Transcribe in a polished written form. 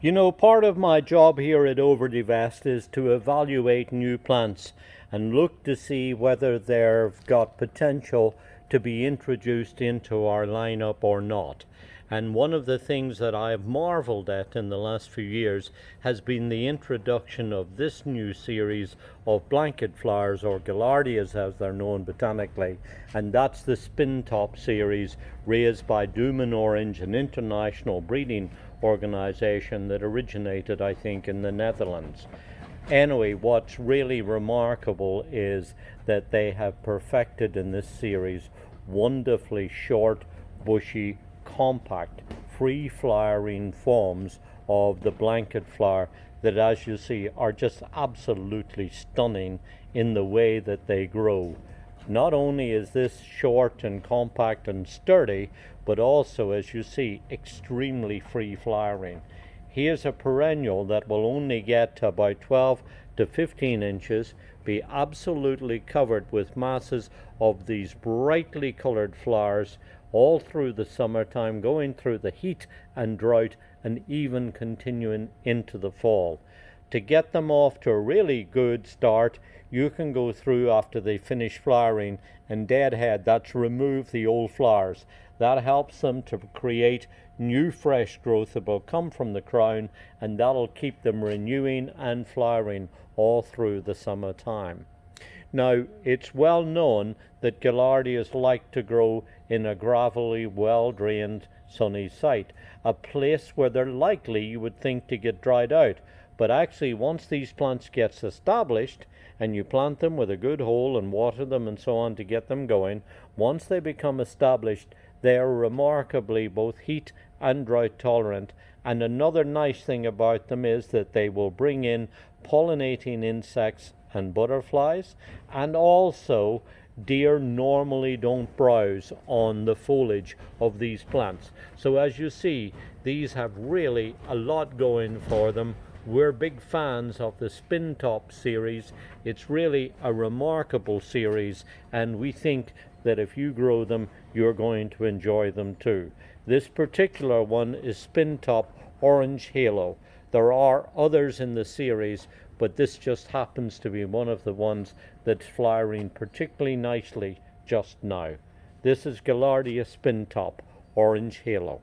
You know, part of my job here at Overdivest is to evaluate new plants and look to see whether they've got potential to be introduced into our lineup or not. And one of the things that I've marveled at in the last few years has been the introduction of this new series of blanket flowers, or Gaillardias as they're known botanically, and that's the Spintop series raised by Dummen Orange, an international breeding organization that originated, I think, in the Netherlands. Anyway, what's really remarkable is that they have perfected in this series wonderfully short, bushy, compact, free flowering forms of the blanket flower that, as you see, are just absolutely stunning in the way that they grow. Not only is this short and compact and sturdy, but also, as you see, extremely free flowering. Here's a perennial that will only get to about 12 to 15 inches, be absolutely covered with masses of these brightly colored flowers all through the summertime, going through the heat and drought, and even continuing into the fall. To get them off to a really good start, you can go through after they finish flowering and deadhead. That's remove the old flowers. That helps them to create new fresh growth that will come from the crown, and that'll keep them renewing and flowering all through the summertime. Now, it's well known that Gaillardias like to grow in a gravelly, well-drained, sunny site, a place where they're likely, you would think, to get dried out. But actually, once these plants get established and you plant them with a good hole and water them and so on to get them going, once they become established, they are remarkably both heat and drought tolerant. And another nice thing about them is that they will bring in pollinating insects and butterflies, and also deer normally don't browse on the foliage of these plants. So as you see, these have really a lot going for them. We're big fans of the Spintop series. It's really a remarkable series, and we think that if you grow them, you're going to enjoy them too. This particular one is Spintop Orange Halo. There are others in the series, but this just happens to be one of the ones that's flowering particularly nicely just now. This is Gaillardia Spintop Orange Halo.